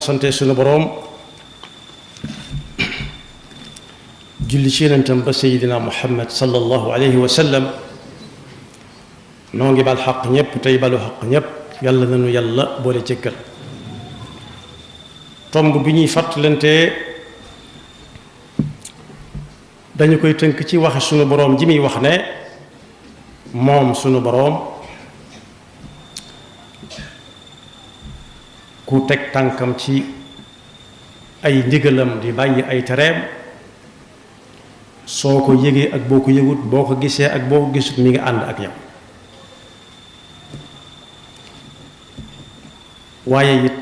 sante sunu boroom julli ci yonentam ba Seydina Muhammad sallallahu alayhi wa sallam noo ngi bal xaq ñépp tey balu xaq ñépp yàlla nanu yàlla boole jéggal tomb bi ñuy fàttalante dañu koy tënk ci waxe sunu boroom ji muy wax ne moom sunu boroom ku teg tànkam ci ay ndigalam di bàyyi ay tereem soo ko yëgee ak boo ko yëgut boo ko gisee ak boo ko gisut mi ngi ànd ak yow waaye it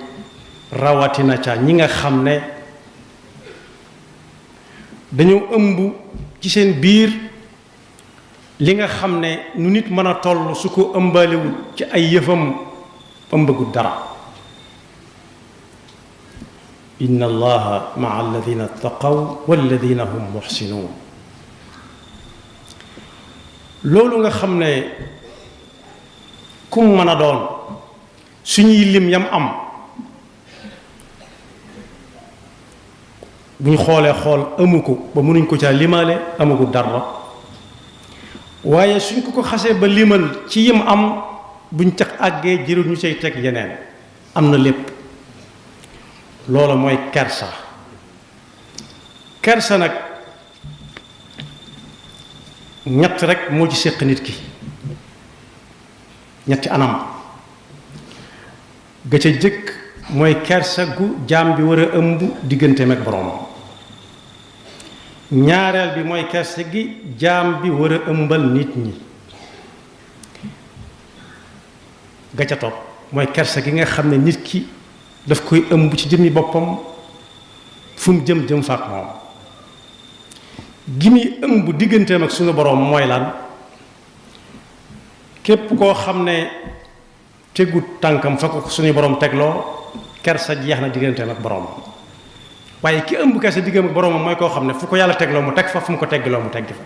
rawatina ca ñi nga xam ne dañoo ëmb ci seen biir li nga xam ne nu nit mën a toll su ko ëmbalewut ci ay yëfam ëmbagut dara inna allaha maa alladina taqaw walladina hum muxsinuun loolu nga xam ne kum mën a doon suñuy lim yam am bu ñu xoolee xool amu ko ba mënuñ ko caa limaale amagu dara waaye suñ ko xasee ba limal ci yim am buñ tax àggee jërul ñu say teg yeneen am na lépp loola mooy kersa kersa nag ñett rek moo ci séq nit ki ñetti anam ga ca jëkk mooy kersa gu jaam bi war a ëmb digganteem ak boroomam ñaareel bi mooy kersa gi jaam bi war a ëmbal nit ñi ga ca topp mooy kersa gi nga xam ne nit ki daf koy ëmb ci jëmmi boppam fu mu jëm faak moom gi muy ëmb digganteem ak suñu boroom mooy lan képp koo xam ne tegut tànkam fa ko suñu boroom tegloo kersa jeex na digganteem ak boroom waaye ki ëmb kersa diggam ak boroomam mooy koo xam ne fu ko yàlla tegloo mu teg fa fu mu ko tegloo mu tegg fa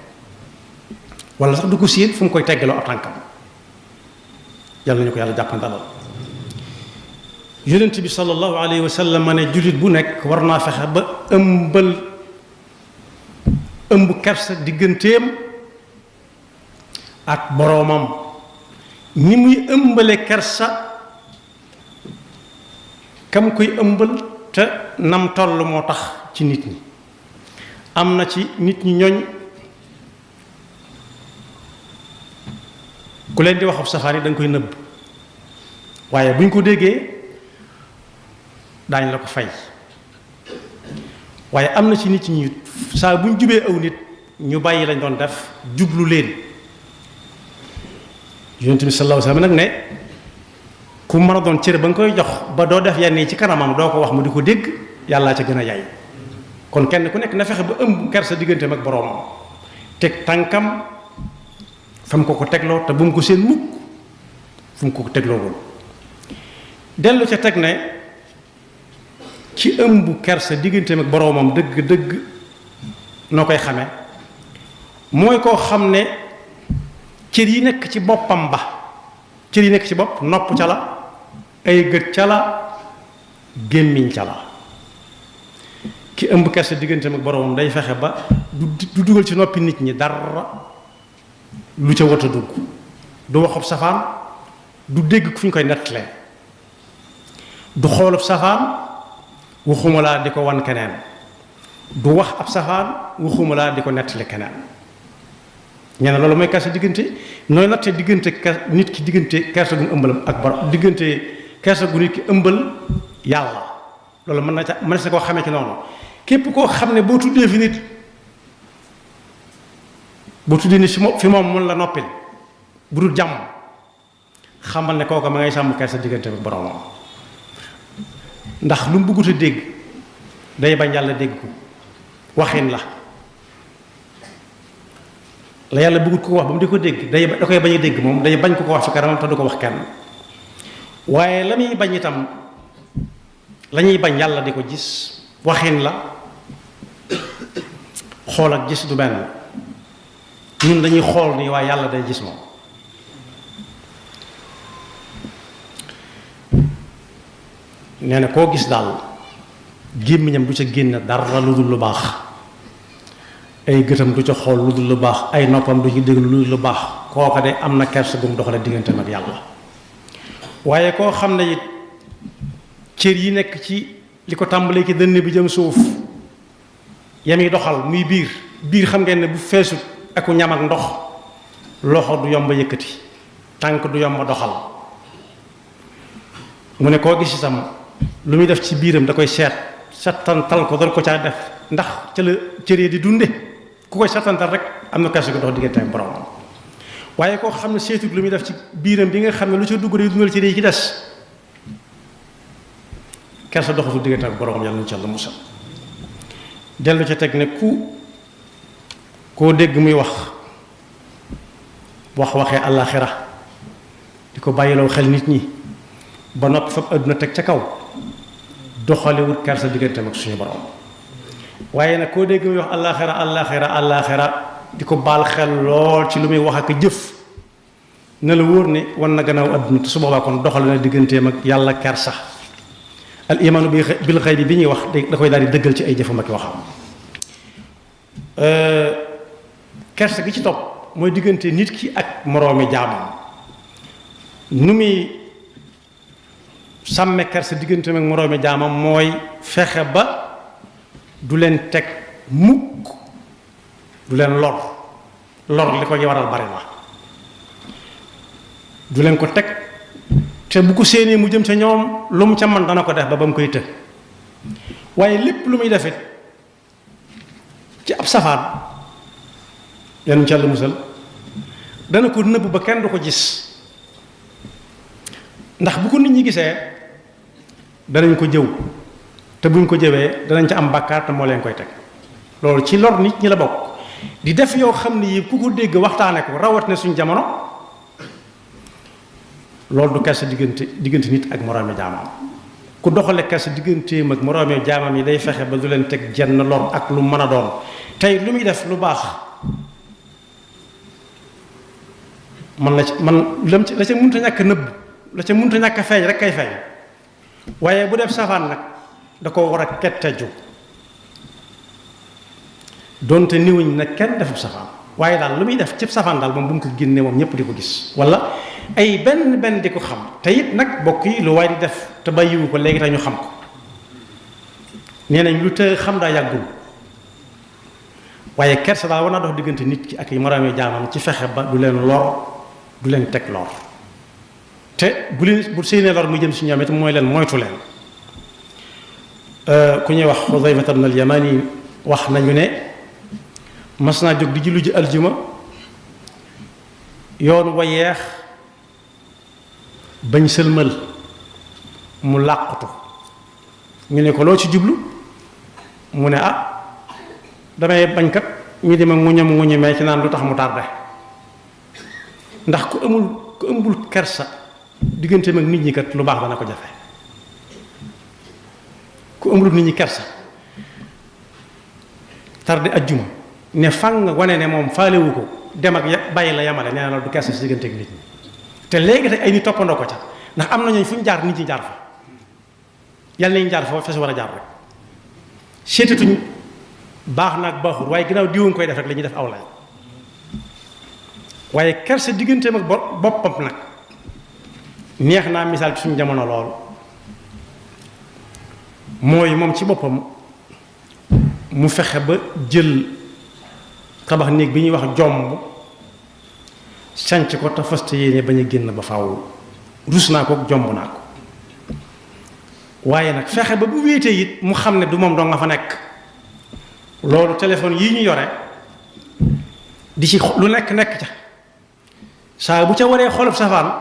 wala sax du ko séen fu mu koy tegloo ab tànkam yàlla nañu ko yàlla jàppandalal yonent bi sallallahu alayhi wa sallam ma ne jullit bu nekk war naa fexe ba ëmb kersa digganteem ak boroomam ni muy ëmbale kersa kam koy ëmbal te nam toll moo tax ci nit ñi am na ci nit ñi ñoñ ku leen di wax ab safaan yi da nga koy nëbb waaye bu ñu ko déggee daañ la ko fay waaye am na ci nit ñi saa bu ñu jubee aw nit ñu bàyyi lañ doon def jublu leen yonent bi sallallahu alayhi wa sallam nag ne ku mën a doon cër ba nga koy jox ba doo def yenn yi ci kanamam doo ko wax mu di ko dégg yàllaa ca gën a yaay kon kenn ku nekk na fexe ba ëmb kersa digganteem ak boroomam teg tànkam fa mu ko tegloo te bu mu ko seen mukk fu mu ko tegloowul dellu ca teg ne ci ëmb kersa digganteem ak boroomam dëgg noo koy xame mooy koo xam ne cër yi nekk ci boppam ba cër yi nekk ci bopp nopp ca la ay gët ca la gémmiñ ca la ki ëmb kersa digganteem ak boroomam day fexe ba du dugal ci noppi nit ñi dara lu ca wat a dugg du waxub safaan du dégg fu ñu koy nettalee du xoolub safaan waxuma laa di ko wan keneen du wax ab safaan waxuma laa di ko nettali keneen ñee loolu mooy kersa diggante nooy nattee diggante nit ki diggante kersa gu mu ëmbalam ak borom diggante kersa gu nit ki ëmbal yàlla loolu mën na sa koo xamee ci noonu képp koo xam ne boo tuddee fi nit fi moom mun la noppil bu dul jàmm xamal ne kooka ma ngay sàmm kersa diggante ak boromam ndax lu mu bëggut a dégg day bañ yàlla dégg ko waxin la yàlla bëggut ko wax ba mu di ko dégg da koy bañ a dégg moom day bañ ko wax fi kanamam te du ko wax kenn waaye la muy bañ itam la ñuy bañ yàlla di ko gis waxin la xool ak gis du benn ñun dañuy xool nii waaye yàlla day gis moom nee na koo gis daal gémmiñam du ca génn dara lu dul lu baax ay gëtam du ca xool lu dul lu baax ay noppam du ci déglu lu dul lu baax kooka de am na kersa gum doxale digganteem ak yàlla. waaye koo xam ne it cër yi nekk ci li ko tàmbalee ci dënn bi jëm suuf yami doxal muy biir xam ngeen ne bu feesut aku ñam ak ndox loxo du yomb yëkkati tànk du yomb doxal. mu ne koo gis itam lu muy def ci biiram da koy settantal ko doon ko caa def ndax ca la cër yi di dunde ku koy settantal rek am na kersa gu dox diggante ak borom. waaye koo xam ne seetut lu muy def ci biiram bi nga xam ne lu ca dugg day dundal cër yi ci des kersa doxatul diggante ak borom yàlla na ci yàlla musal. dellu ca teg ne koo dégg muy waxee àllaaxira di ko bàyyiloo xel nit ñi ba noppi fab àdduna teg ca kaw doxalewut kersa digganteem ak suñu borom. waaye nag koo dégg muy wax àllaaxira di ko baal xel lool ci lu muy wax ak jëf na la wóor ne wan na gannaaw àdduna te su boobaa kon doxale na digganteem ak yàlla kersa. al imaanu bil xaybi bi ñuy wax da koy daal di dëggal ci ay jëfam ak waxam. kersa gi ci topp mooy diggante nit ki ak moroomi jaamam nu muy sàmme kersa digganteem ak moroomi jaamam mooy fexe ba du leen teg mukk du leen lor li ko waral bari na du leen ko teg te bu ko séenee mu jëm ca ñoom lu mu ca man dana ko def ba mu koy të waaye lépp lu muy defit ci ab safaan yan ca la musal dana ko nëbb ba kenn du ko gis ndax bu ko nit ñi gisee danañ ko jëw te buñ ko jëwee danañ ca am bàkkaar te moo leen koy teg loolu ci lor nit ñi la bokk di def yoo xam ne yi ku ko dégg waxtaane ko rawat ne suñ jamono loolu du kersa diggante nit ak moroomi jaamam ku doxale kersa digganteem ak moroomi jaamam yi day fexe ba du leen teg jenn lor ak lu mën a doon tey lu muy def lu baax la ca mënta ñàkk nëbb la ca mënta ñàkk feeñ rek kay feeñ waaye bu def safaan nag da ko war a ketteju doonte niwuñ nag kenn defub safaan waaye daal lu muy def cib safaan daal moom bu mu ko génnee moom ñëpp di ko gis wala ay benn di ko xam te it nag bokk yi lu waay di def te bàyyiwu ko léegi te ñu xam ko nee nañ lu te xam daa yàggul waaye kersa daal war naa dox diggante nit ki ak yi moroomi jaamam ci fexe ba du leen lor du leen teg lor te bu séenee lor mu jëm si ñoom it mooy leen moytu leen. ku ñuy wax Xudayfata ibn al-Yamani wax nañu ne mas naa jóg di julli ji aljuma yoon wa yeex bañ sëlmal mu làqutu ñu ne ko loo ci jublu mu ne damay bañ kat ñu dema nguñu ci naan lu tax mu tardé ndax ku ëmbul kersa digganteem ak nit ñi kat lu baax dana ko jafe ku ëmbul nit ñi kersa tardé ajjuma ne fang wane ne moom faalewu ko dem ak bàyyi la yamale nee na la du kersa si diggante ak nit ñi te léegi tey ay nit toppandoo ko ca ndax am na ñooñu fu ñu jaar nit ñi jaar fa yàlla nañu jaar fa fees war a jaar rek seetatuñ baax na ak baaxul waaye ginnaaw diwu nga koy def rek la ñuy def aw lay waaye kersa digganteem ak boppam nag neex naa misaal ci suñu jamono lool mooy moom ci boppam mu fexe ba jël tabax néeg bi ñuy wax jomb sanc ko te fas yéene bañ a génn ba faaw rus naa ko jomb naa ko waaye nag fexe ba bu wéetee it mu xam ne du moom doo nga fa nekk loolu téléphone yii ñu yore di ci lu nekk ca saa bu ca waree xolub safaan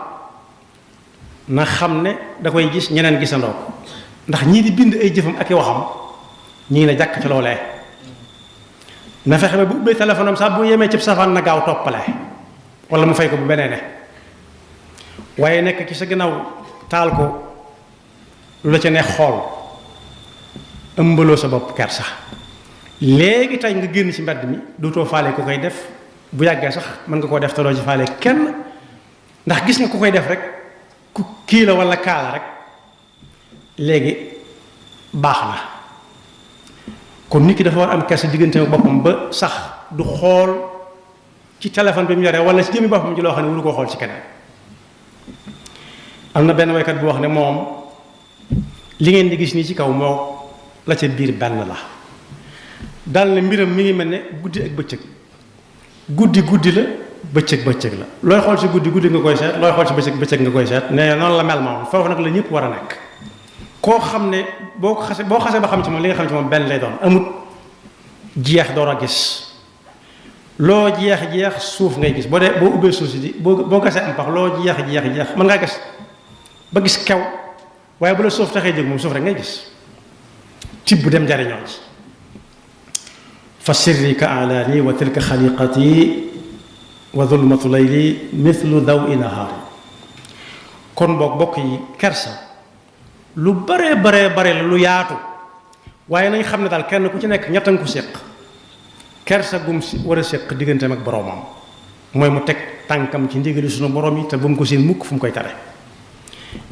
na xam ne da koy gis ñeneen gisandoo ko ndax ñii di bind ay jëfam ak i waxam ñii ne jàkk ci loolee na fexe ba bu ubbee téléphone am sax bu yemee cib safaan na gaaw toppale wala mu fay ko bu benee ne waaye nekk ci sa gannaaw taal ko lu la ca neex xool ëmbaloo sa bopp kersa léegi tey nga génn ci mbedd mi dootoo faale ku koy def bu yàggee sax mën nga koo def te doo ci faale kenn ndax gis nga ku koy def rek ku kii la wala kaala rek léegi baax na kon nit ki dafa war am kersa diggante ak boppam ba sax du xool ci téléphone bi mu yore wala ci jëmmi boppam ci loo xam ne waru koo xool ci keneen. am na benn waykat bu wax ne moom li ngeen di gis nii ci kaw moo la ca biir benn la daal ne mbiram mi ngi mel ne guddi ak bëccëg guddi la bëccëg la looy xool ci guddi nga koy seet looy xool ci bëccëg nga koy seet ne noonu la mel moom foofu nag la ñëpp war a nekk. koo xam ne boo xasee ba xam ci moom li nga xam ci moom benn lay doon amut jeex door a gis loo jeex suuf ngay gis boo ubbee suuf si di boo gasee am pax loo jeex mën ngaa gis ba gis kew waaye bu la suuf taxee jóg moom suuf rek ngay gis tibb dem jariñoo ci fa sirri ka alaani wa tilka xaliqati wa zulmatu layli mithlu daw i nahaari kon bokk yi kersa lu bare la lu yaatu waaye nañ xam ne daal kenn ku ci nekk ñett nga ko séq kersa gum si war a séq digganteem ak boroomam mooy mu teg tànkam ci ndigali sunu borom yi te bu mu ko seen mukk fu mu koy tare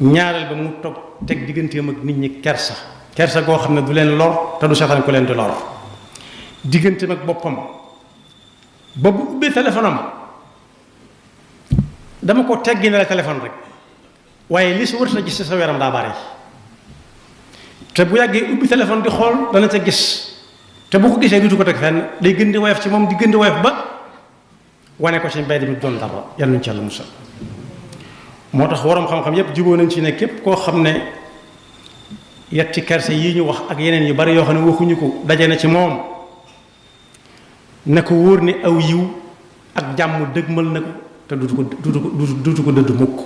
ñaareel ba mu toog teg digganteem ak nit ñi kersa goo xam ne du leen lor te du seetaan ku leen di lor digganteem ak boppam ba bu ubbee téléphone am dama ko teggi ne la téléphone rek waaye li si wër sa gis sa yaram daa bari te bu yàggee ubbi téléphone di xool dana ca gis te bu ko gisee dutu ko teg fenn day gën di woyof ci moom di gën di woyof ba wane ko ci mbedd mi doon dara yal nañu ci Yàlla musal moo tax waroom xam-xam yépp juboo nañ ci ne képp koo xam ne yetti kersa yii ñu wax ak yeneen yu bari yoo xam ne waxuñu ko daje na ci moom na ko wóor ni aw yiw ak jàmm dëgmal na ko te dutu ko dëdd mukk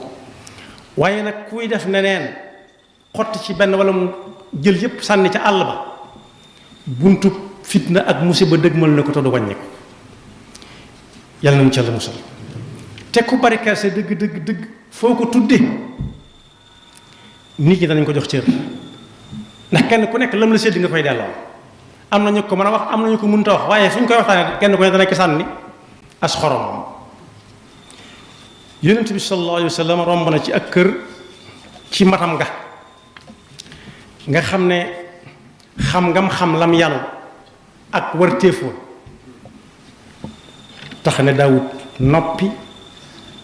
waaye nag kuy def neneen xotti ci benn wala mu jël yépp sànni ca àll ba buntu fitna ak musiba dëgmal na ko te du wàññi ko yàlla na mu ca la musal te ku bari kersa dëgg foo ko tudde nit ñi danañ ko jox cër ndax kenn ku nekk lam la sédd nga koy delloo am na ñu ko mën a wax am na ñu ko mënta wax waaye fu ñu koy waxtaanee kenn ku ne dana ki sànni as xorom yonent bi sallallahu alayhi wa sallam romb na ci ak kër ci matam nga xam ne xam lam yanu ak war téefoo tax ne daawut noppi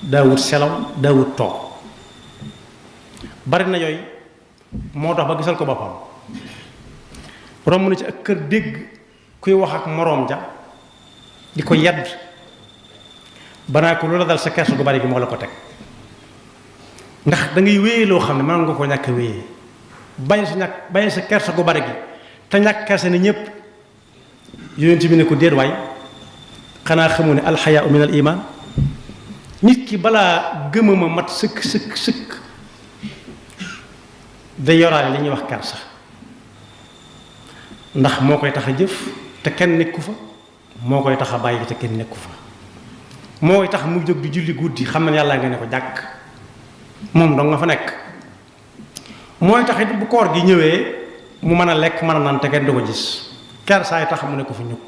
daawut selaw daawut toog bari na yooyu moo tax ba gisal ko boppam romb na ci ak kër dégg kuy wax ak moroom ja di ko yedd banaa ko loola dal sa kersa gu bari gi moo la ko teg ndax da ngay wéyee loo xam ne mën nga ko ñàkk wéyee bàyyi sa kersa gu bari gi te ñàkk kersa ni ñépp yonent bi ne ko déet waay xanaa xamu ne alxayaau min al iman nit ki balaa gëmama mat sëkk day yoraale li ñuy wax kersa ndax moo koy tax a jëf te kenn nekku fa moo koy tax a bàyyi te kenn nekku fa mooy tax mu jóg di julli guddi xam na yàlla nga ne ko jàkk moom dong nga fa nekk mooy tax it bu koor gi ñëwee mu mën a lekk mën a naan te kenn du ko gis kersaay tax mu ne ko fi ñukk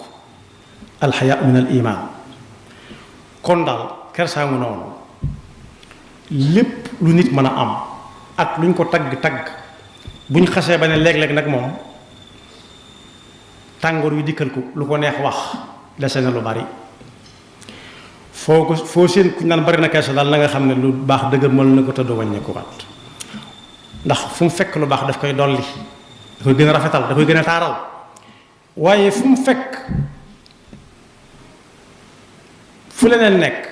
alxayaa min al iman kon daal kersaa mu noonu lépp lu nit mën a am ak luñ ko tagg buñ xasee ba ne léeg-léeg nag moom tàngoor wi dikkal ko lu ko neex wax dese na lu bari foo seen ku naan bari na kersa daal na nga xam ne lu baax dëgërmal na ko tëdd wàññi ko waat ndax fu mu fekk lu baax daf koy dolli da koy gën a rafetal da koy gën a taaral waaye fu mu fekk fu leneen nekk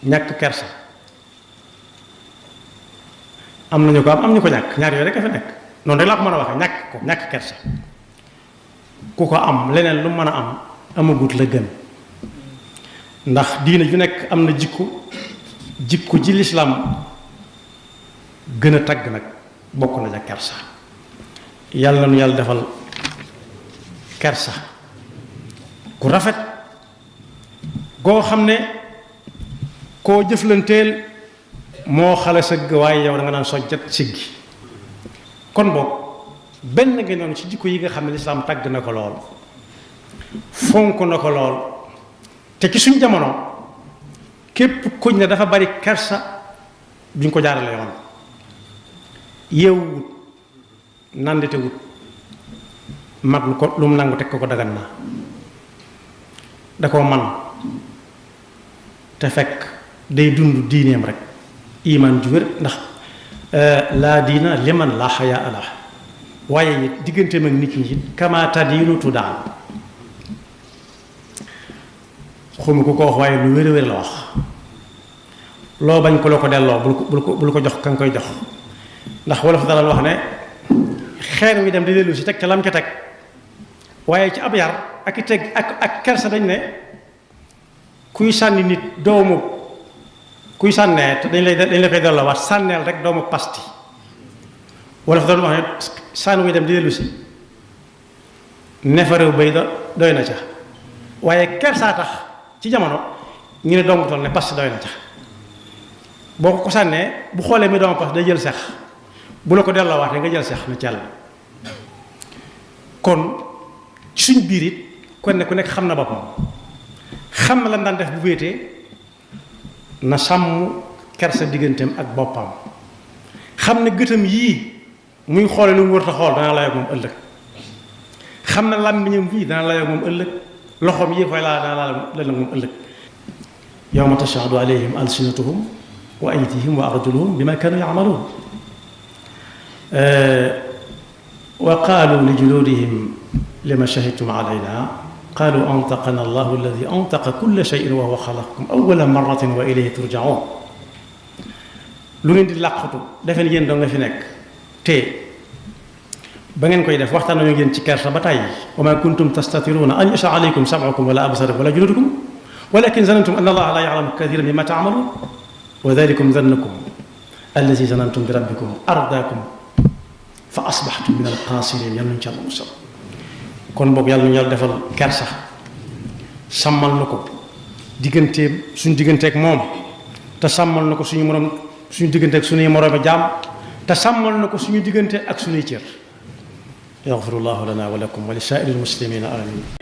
ñàkk kersa am nañu ko am ñu ko ñàkk ñaar yooyu rek a fa nekk noonu rek laa ko mën a waxee ñàkk kersa ku ko am leneen lu mën a am amagut la gën ndax diine ju nekk am na jikko ji lislaam gën a tagg nag bokk na ja kersa yàlla na nu yàlla defal kersa ku rafet goo xam ne koo jëflanteel moo xale sëgg waaye yow da nga naan sojjat siggi kon boog benn nga noonu ci jikko yi nga xam ne lislaam tagg na ko lool fonk na ko lool te ci suñ jamono képp kuñ ne dafa bari kersa duñ ko jaarale yoon yeewu wut nandite wut mag lu mu nangu teg ko dagan na da koo man te fekk day dund diineem rek iman ju wér ndax laa diina liman laa xayaa la waaye it digganteem ak nit ñi it kama tadiinu tudaan xawma ku ko wax waaye lu wér la wax loo bañ ko la ko delloo bul ko jox ka nga koy jox ndax wolof dalal wax ne xeer wi dem di dellu si teg ca lam ca teg waaye ci ab yar ak i teg ak kersa dañ ne kuy sànni nit doomu kuy sànnee te dañ la koy delloowaat sànneel rek doomu pasti wolof dalal wax ne sànni wi dem di dellu si neefa réew bay doy na ca waaye kersaa tax ci jamono ñu ne doomu toll ne pasti doy na ca boo ko sànnee bu xoolee mi doomu pasti day jël seex bu la ko delloowaatee nga jël seex na ci yàlla kon suñ biir it kon ne ku nekk xam na boppam xam na lan daan def bu wéetee na sàmm kersa digganteem ak boppam xam ne gëtam yii muy xoole lu mu wër ta xool dana la yoog moom ëllëg xam na làmmiñam bii dana la yoog moom ëllëg loxoom yi koy laa dana la moom ëllëg yawma tashhadu alayhim alsinatuhum wa aydihim wa arjuluhum bima kanu ya'malun wa qaalu li juluudihim lima shahidtum alayna qaalu antaqana allahu alladi antaqa kulla shay'in wa huwa xalaqakum awwala marratin wa ilayhi turja'un lu ngeen di làqatu defe ne yéen doo nga fi nekk te ba ngeen koy def waxtaan nañu ngeen ci kersa ba tàyyi wa ma kuntum tastatiruuna an yasha alaykum sam'ukum wala absarukum wala juluudukum walakin zanantum anna allaha la ya'lamu kathiran mimma ta'malun wa dhalikum dhannukum alladi zanantum bi rabbikum ardaakum fa asbaxtum min alxaasiriin yal nañu ci Yàlla musal kon boog yàlla nañu yàlla defal kersa sàmmal na ko digganteem suñu digganteeg moom te sàmmal na ko suñu moroom suñu digganteeg suñuy moroomi jaam te sàmmal na ko suñu diggante ak suñuy cër yaxfirullahu lana wa lakum wa li saa'iril muslimiina amin